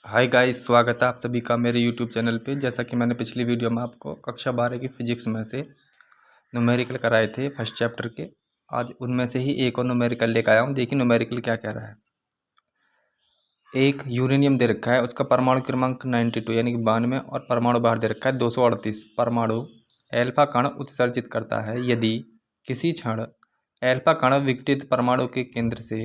Hi guys, स्वागत है आप सभी का मेरे यूट्यूब चैनल पे। जैसा कि मैंने पिछली वीडियो में आपको कक्षा 12 की फिजिक्स में से न्यूमेरिकल कराए थे फर्स्ट चैप्टर के। आज उनमें से ही एक और न्यूमेरिकल लेकर आया हूँ। देखिए न्यूमेरिकल क्या कह रहा है। एक यूरेनियम दे रखा है, उसका परमाणु क्रमांक 92 यानी कि 92 और परमाणु भार दे रखा है 238। परमाणु एल्फा कण उत्सर्जित करता है यदि किसी क्षण एल्फा कण विघटित परमाणु के केंद्र से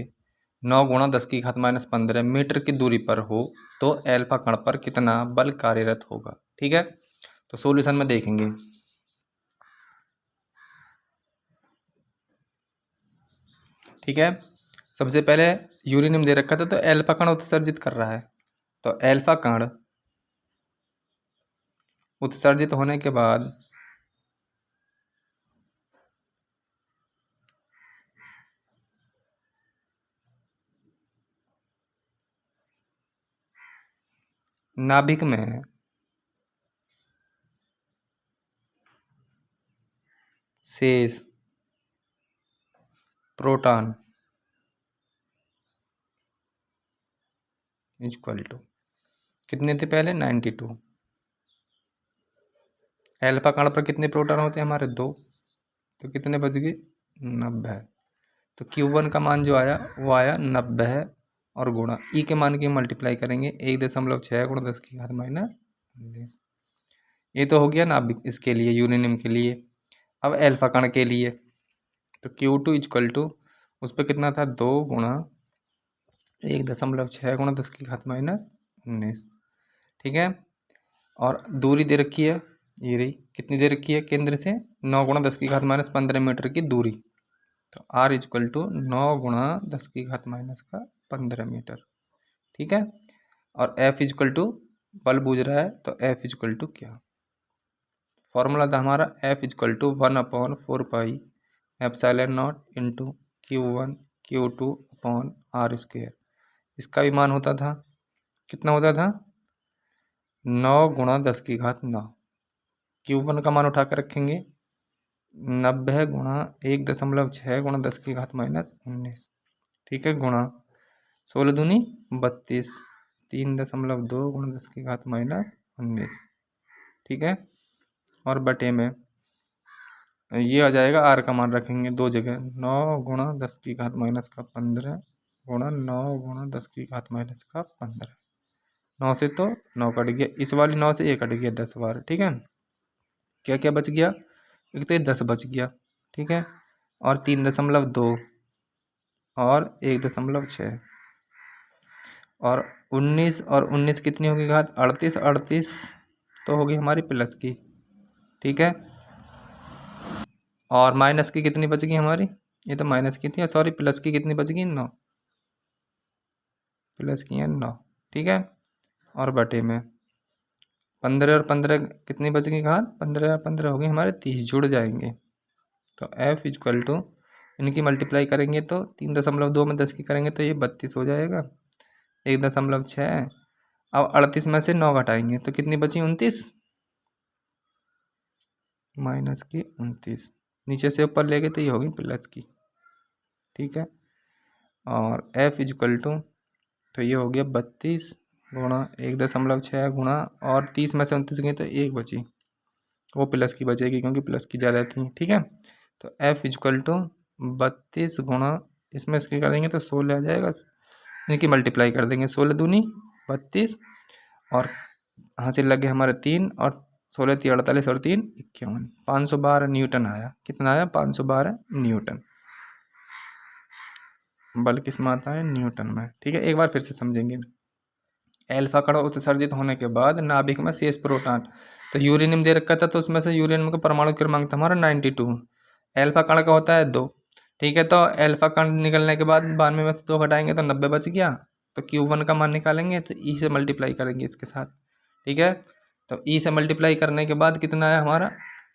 9 × 10⁻⁻15 मीटर की दूरी पर हो तो एल्फा कण पर कितना बल कार्यरत होगा। ठीक है, तो सॉल्यूशन में देखेंगे। ठीक है, सबसे पहले यूरेनियम दे रखा था तो एल्फा कण उत्सर्जित कर रहा है, तो एल्फा कण उत्सर्जित होने के बाद नाभिक में शेष प्रोटॉन इक्वल टू कितने थे पहले 92। एल्फा कण पर कितने प्रोटॉन होते हैं हमारे 2, तो कितने बच गए 90। तो Q1 का मान जो आया वो आया 90 है और गुणा ई के मान की मल्टीप्लाई करेंगे 1.6 × 10⁻⁻19। ये तो हो गया नाभिक इसके लिए यूरेनियम के लिए। अब एल्फा कण के लिए तो Q2 इक्वल टू उस पर कितना था 2 × 1.6 × 10⁻⁻19। ठीक है, और दूरी दे रखी है, ये रही कितनी दे रखी है केंद्र से 9 × 10⁻⁻15 मीटर की दूरी। तो R इक्वल टू 9 × 10⁻⁻15 मीटर। ठीक है, और F इक्वल टू बल बूझ रहा है तो F इक्वल टू क्या फॉर्मूला था हमारा, F equal to 1/4 πε0 into Q1 Q2 R²। इसका भी मान होता था, कितना होता था 9 × 10⁹। Q1 का मान उठा कर रखेंगे 90 × 1.6 × 10⁻⁻19। ठीक है, गुणा 16 दूनी 32 3.2 × 10⁻⁻19। ठीक है, और बटे में ये आ जाएगा, आर का मान रखेंगे दो जगह 9 × 10⁻⁻15 गुणा 9 × 10⁻⁻15। 9 से तो 9 कट गया, इस वाली 9 से ये कट गया 10 बार। ठीक है, क्या क्या बच गया, एक तो ये 10 बच गया। ठीक है, और 3.2 और 1.6 और 19 और 19 कितनी होगी घात 38। 38 तो होगी हमारी प्लस की। ठीक है, और माइनस की कितनी बच गई हमारी, ये तो माइनस की थी, सॉरी प्लस की कितनी बच गई 9, प्लस की है 9। ठीक है, और बटे में 15 और 15 कितनी बच गई घात 15 और 15 हो गई हमारे 30, जुड़ जाएंगे। तो F इक्वल टू इनकी मल्टीप्लाई करेंगे तो 3.2 में 10 की करेंगे तो ये 32 हो जाएगा 1.6। अब 38 में से 9 घटाएंगे तो कितनी बची 29, माइनस की 29, नीचे से ऊपर ले गए तो ये होगी प्लस की। ठीक है, और F इक्वल टू तो ये हो गया 32 गुणा 1.6 गुणा और 30 में से 29 गई तो 1 बची, वो प्लस की बचेगी क्योंकि प्लस की ज़्यादा थी। ठीक है, तो F इक्वल टू 32 गुणा इसमें इसकी करेंगे तो 16 आ जाएगा, इनकी मल्टीप्लाई कर देंगे 16 दूनी 32 और हासिल लगे हमारे 3 और 16 3 48 और 3 51, 512 न्यूटन आया। कितना आया 512 न्यूटन। बल किस में आता है न्यूटन में। ठीक है, एक बार फिर से समझेंगे। एल्फा कण उत्सर्जित होने के बाद नाभिक में शेष प्रोटॉन, तो यूरेनियम दे रखा था तो उसमें से यूरेनियम का परमाणु क्रमांक था हमारा 92। एल्फा कण का होता है 2। ठीक है, तो एल्फा कण निकलने के बाद 92 में से 2 घटाएंगे तो 90 बच गया। तो Q1 का मान निकालेंगे तो ई से मल्टीप्लाई करेंगे इसके साथ। ठीक है, तो ई से मल्टीप्लाई करने के बाद कितना है हमारा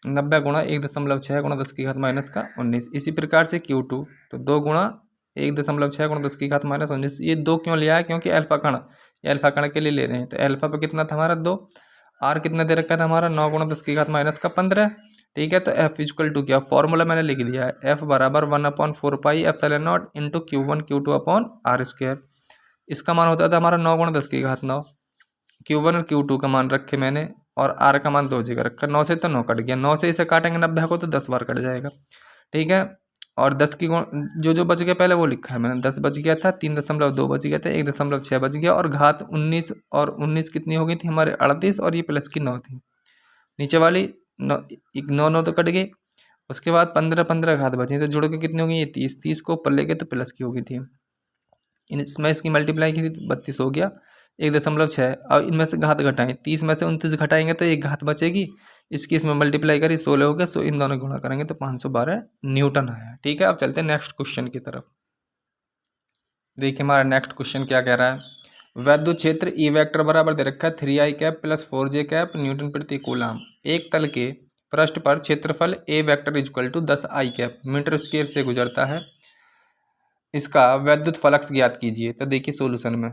90 गुणा 1.6 गुणा 10⁻⁻19। इसी प्रकार से Q2 तो 2 गुणा 1.6 गुणा 10⁻⁻19। ये 2 क्यों लिया है, क्योंकि एल्फा कण के लिए ले रहे हैं। तो एल्फा पे कितना था हमारा 2, आर कितना दे रखा था हमारा 9 गुणा 10⁻⁻15। ठीक है, तो F इक्वल टू क्या फॉर्मूला मैंने लिख दिया है, F बराबर 1/4 πε0 इंटू Q1 Q2 R²। इसका मान होता था हमारा 9 गुणा 10⁻⁹। Q1 और Q2 का मान रखे मैंने और R का मान 2 जगह रखा। 9 से तो 9 कट गया, 9 से इसे काटेंगे 90 को तो 10 बार कट जाएगा, ठीक है। और 10 की जो बच गया पहले वो लिखा है मैंने, 10 बच गया था, 3.2 बच गया था, 1.6 बच गया और घात 19 और 19 कितनी हो गई थी हमारे 38 और ये प्लस की 9 थी। नीचे वाली 9 तो कट गई। उसके बाद 15 घात बची तो जुड़ के कितनी हो गई, ये 30 को ऊपर ले गए तो प्लस की हो गई थी। इसमें इसकी मल्टीप्लाई की थी 32 हो गया, 1.6। और इनमें से घात घटाएं, 30 में से 29 घटाएंगे तो एक घात बचेगी, इसकी इसमें मल्टीप्लाई करी 16 हो गया, सो इन दोनों गुणा करेंगे तो 512 न्यूटन आया, ठीक है। अब चलते हैं नेक्स्ट क्वेश्चन की तरफ। देखिए हमारा नेक्स्ट क्वेश्चन क्या कह रहा है, वैद्युत क्षेत्र ई वेक्टर बराबर दे रखा है 3i cap plus 4j cap newton प्रति कूलाम। एक तल के पृष्ठ पर क्षेत्रफल a vector equal to 10i cap metre square से गुजरता है, इसका वैद्युत फ्लक्स ज्ञात कीजिए। तो देखिए सॉल्यूशन में,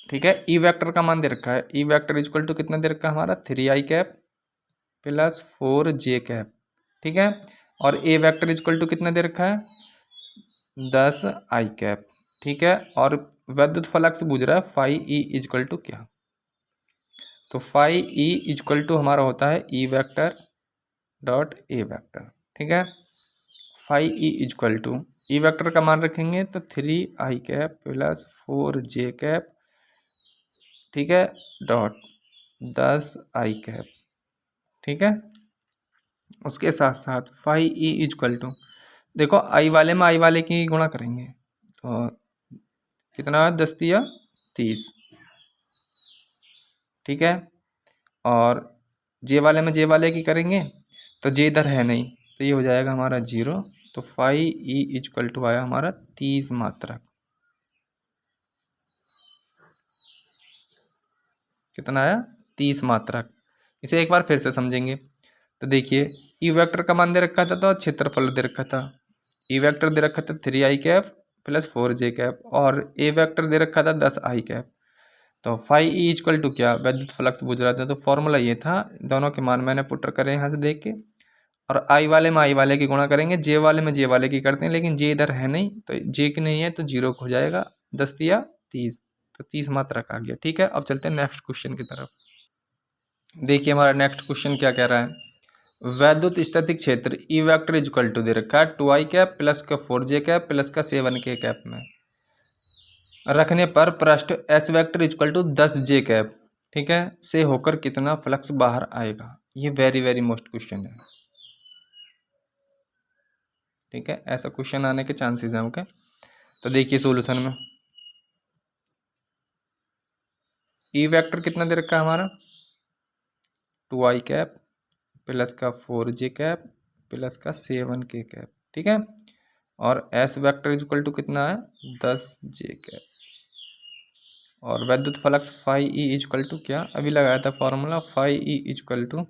ठीक है, ई वेक्टर का मान दे रखा है, ई वेक्टर इक्वल टू कितना दे रखा है हमारा 3i cap plus 4j cap, ठीक है। और ए वेक्टर इक्वल टू कितना दे रखा है 10i कैप, ठीक है। और वैद्युत फ्लक्स बुझ रहा है फाई ई इक्वल टू क्या, तो फाई ई इक्वल टू हमारा होता है E vector dot A vector, ठीक है। Phi E equal to E vector का मान रखेंगे तो 3i cap plus 4j cap, ठीक है, डॉट 10i कैप, ठीक है। उसके साथ साथ फाई ई इक्वल टू, देखो आई वाले में आई वाले की गुणा करेंगे तो कितना 10 या 30, ठीक है। और जे वाले में जे वाले की करेंगे तो जे इधर है नहीं तो ये हो जाएगा हमारा 0, तो फाई ई इक्वल टू आया हमारा 30 मात्रक, कितना आया 30 मात्रक। इसे एक बार फिर से समझेंगे तो देखिए ई वेक्टर का मान दे रखा था तो क्षेत्रफल दे रखा था, ई वेक्टर दे रखा था 3i cap plus 4j cap और ए वेक्टर दे रखा था 10i कैप। तो फाई ई इक्वल टू क्या, वैद्युत फ्लक्स बुझ रहा था तो फॉर्मूला ये था, दोनों के मान मैंने पुटर करे यहाँ से देख के, और आई वाले में आई वाले की गुणा करेंगे, जे वाले में जे वाले की करते हैं, लेकिन जे इधर है नहीं तो जे की नहीं है तो 0 हो जाएगा, 10 या 30, तो 30 मात्रक आ गया, ठीक है। अब चलते हैं नेक्स्ट क्वेश्चन की तरफ। देखिए हमारा नेक्स्ट क्वेश्चन क्या कह रहा है, वैद्युत स्टैटिक क्षेत्र ई वेक्टर इक्वल टू दे रखा है 2i कैप प्लस का 4j कैप प्लस का 7k कैप में रखने पर पृष्ठ S vector equal to 10j cap, ठीक है, से होकर कितना फ्लक्स बाहर आएगा। ये वेरी वेरी मोस्ट क्वेश्चन है, ठीक है, ऐसा क्वेश्चन आने के चांसेस हैं, ओके। तो देखिए सॉल्यूशन में ई वेक्टर कितना दे रखा है हमारा 2i कैप प्लस का 4j कैप प्लस का 7k कैप, ठीक है। और एस वेक्टर इक्वल टू कितना है 10j कैप और वैद्युत flux phi E equal to क्या, अभी लगाया था formula, phi E equal to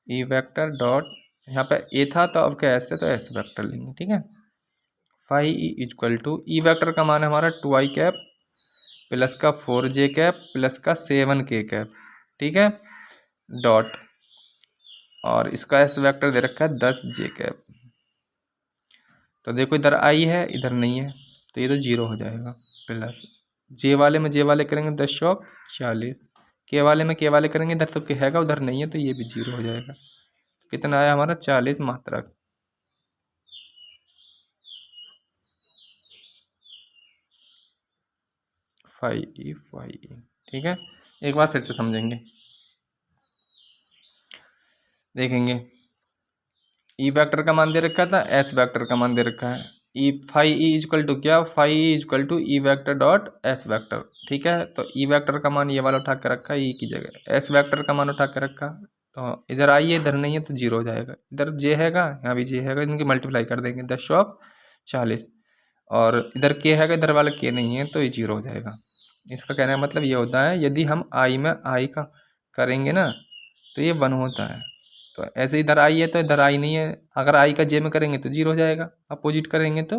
E vector dot, यहाँ पे ए था तो अब क्या एस है तो एस वेक्टर लेंगे, ठीक है। Phi E equal to E vector का मान है हमारा 2i कैप प्लस का 4j कैप प्लस का 7k कैप, ठीक है, डॉट, और इसका एस वेक्टर दे रखा है 10j कैप। तो देखो इधर आई है इधर नहीं है तो ये तो 0 हो जाएगा, प्लस जे वाले में जे वाले करेंगे 10 चौक 40, के वाले में के वाले करेंगे इधर तो के हैगा उधर नहीं है तो ये भी 0 हो जाएगा। कितना आया हमारा 40 मात्रक, फाई ई, ठीक है। एक बार फिर से समझेंगे, देखेंगे ई वेक्टर का मान दे रखा था, एस वेक्टर का मान दे रखा है, E phi E equal to क्या, phi E equal to E vector dot S vector, ठीक है। तो ई वेक्टर का मान ये वाला उठा के रखा है ई की जगह, एस वेक्टर का मान उठा के रखा, तो इधर आई है इधर नहीं है तो 0 हो जाएगा, इधर जे हैगा यहाँ भी जे हैगा, इनकी मल्टीप्लाई कर देंगे 10 चौक 40, और इधर के हैगा इधर वाला के नहीं है तो ये 0 हो जाएगा। इसका कहने का मतलब ये होता है यदि हम आई में आई का करेंगे ना तो ये 1 होता है, तो ऐसे इधर आई है तो इधर आई नहीं है, अगर आई का जे में करेंगे तो 0 हो जाएगा, अपोजिट करेंगे तो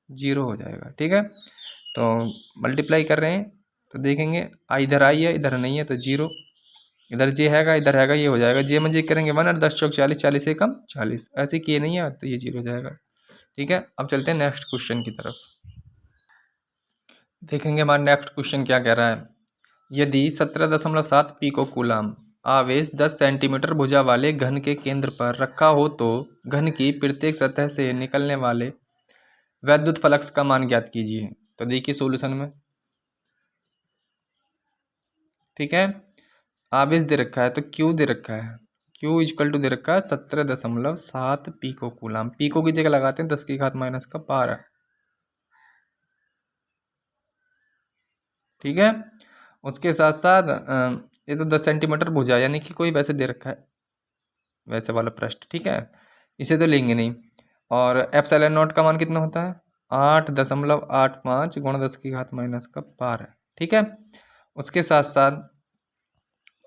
0 हो जाएगा, ठीक है। तो मल्टीप्लाई कर रहे हैं तो देखेंगे आई इधर आई है इधर नहीं है तो 0, इधर जे हैगा इधर हैगा ये हो जाएगा, जे में जे करेंगे 1 और 10 चौक 40, 40 से कम 40, ऐसे किए नहीं है तो ये 0 हो जाएगा, ठीक है। अब चलते हैं नेक्स्ट क्वेश्चन की तरफ। देखेंगे हमारा नेक्स्ट क्वेश्चन क्या कह रहा है। यदि 17.7 पीको कूलाम आवेश 10 सेंटीमीटर भुजा वाले घन के केंद्र पर रखा हो तो घन की प्रत्येक सतह से निकलने वाले वैद्युत फ्लक्स का मान ज्ञात कीजिए। तो देखिए सॉल्यूशन में, ठीक है, आवेश दे रखा है तो क्यू दे रखा है, क्यू इक्वल टू दे रखा है 17.7 पीको कूलाम। पीको की जगह लगाते हैं 10⁻⁻12, ठीक है। उसके साथ साथ ये तो 10 सेंटीमीटर भुजा, यानी कि कोई वैसे दे रखा है, वैसे वाला पृष्ठ, ठीक है, इसे तो लेंगे नहीं। और एप्सिलॉन नॉट का मान कितना होता है 8.85 गुणा 10⁻⁻12, ठीक है। उसके साथ साथ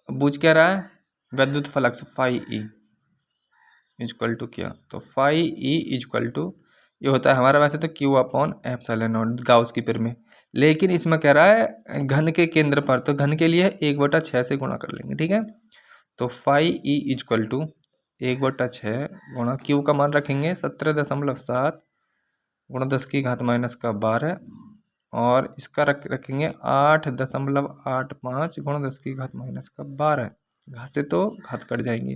बूझ क्या रहा है, वैद्युत flux phi E equal to क्या, तो फाई ई इक्वल टू ये होता है हमारा वैसे तो Q upon epsilon not Gauss की पिर में, लेकिन इसमें कह रहा है घन के केंद्र पर, तो घन के लिए 1/6 से गुणा कर लेंगे, ठीक है। तो फाई ई इक्वल टू 1/6 गुणा क्यू का मान रखेंगे 17.7 गुणा 10⁻⁻12 और इसका रखेंगे 8.85 गुणा 10⁻⁻12। घात से तो घात कट जाएंगी,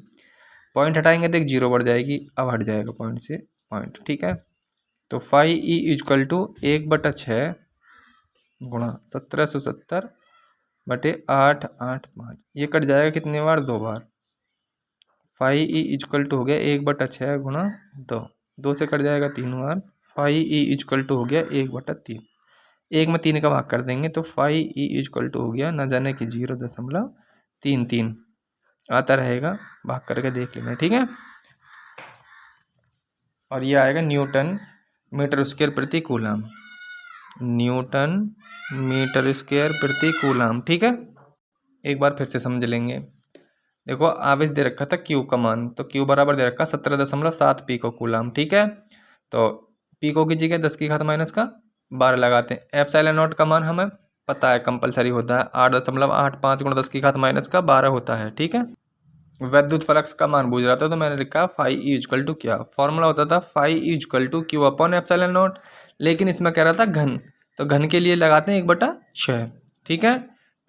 पॉइंट हटाएंगे तो एक जीरो बढ़ जाएगी, अब हट जाएगा पॉइंट से पॉइंट, ठीक है। तो फाई ई इक्वल टू 1/6 गुणा 1770/885, ये कट जाएगा कितनी बार, 2 बार। फाई ई इक्वल टू हो गया 1/6 गुणा 2, 2 से कट जाएगा 3 बार। फाई ई इक्वल टू हो गया 1/3, 1 में 3 का भाग कर देंगे तो फाई ई इक्वल टू हो गया न जाने कि 0.33 आता रहेगा, भाग करके देख लेना, ठीक है। और ये आएगा न्यूटन मीटर स्क्वायर प्रति कूलाम, न्यूटन मीटर स्क्वायर प्रति कूलाम, ठीक है। एक बार फिर से समझ लेंगे। देखो आवेश दे रखा था क्यू का मान, तो क्यू बराबर दे रखा 17.7 पीको कूलाम, ठीक है। तो पीको की जगह 10⁻⁻12 लगाते हैं। एप्सिलॉन नॉट का मान हमें पता है, कंपलसरी होता है 8.85 गुणा 10⁻⁻12 होता है, ठीक है। वैद्युत फ्लक्स का मान पूछ रहा था तो मैंने लिखा फाई ई इक्वल टू क्या, फॉर्मूला होता था phi E equal to q upon epsilon naught, लेकिन इसमें कह रहा था घन, तो घन के लिए लगाते हैं 1/6, ठीक है।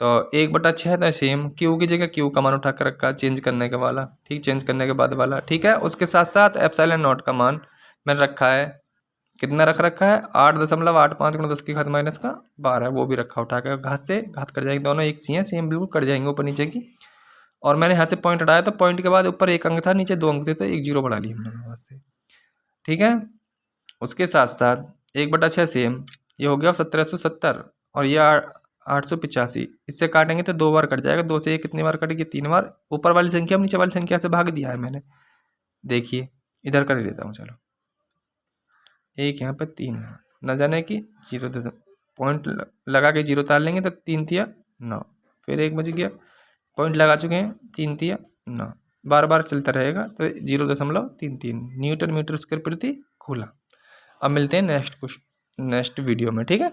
तो 1/6 तो सेम क्यू की जगह क्यू का मान उठा कर रखा, चेंज करने के वाला, ठीक, चेंज करने के बाद वाला, ठीक है। उसके साथ साथ एप्सिलॉन नॉट का मान मैंने रखा है, कितना रखा है 8.85 गुणा 10⁻⁻12, वो भी रखा, उठा कर घात से घात कट जाएगी, दोनों एक सी हैं, सेम बिल्कुल कट जाएंगे ऊपर नीचे की। और मैंने यहाँ से पॉइंट हटाया तो पॉइंट के बाद ऊपर एक अंक था, नीचे 2 अंक थे, तो एक जीरो बढ़ा लिया हमने वहाँ से, ठीक है। उसके साथ साथ 1/6 सेम, ये हो गया 1770 और ये 885, इससे काटेंगे तो 2 बार कट जाएगा, 2 से ये कितनी बार कटेगी, 3 बार। ऊपर वाली संख्या नीचे वाली संख्या से भाग दिया है मैंने, देखिए इधर कर देता हूँ, चलो एक यहाँ पे 3 है, न जाने कि जीरो पॉइंट लगा के जीरो तार लेंगे तो 3 तिया 9, फिर एक बज गया, पॉइंट लगा चुके हैं 3 तिया 9, बार बार चलता रहेगा तो 0.33 न्यूटन मीटर स्क्वायर प्रति कूलाम। अब मिलते हैं नेक्स्ट वीडियो में, ठीक है।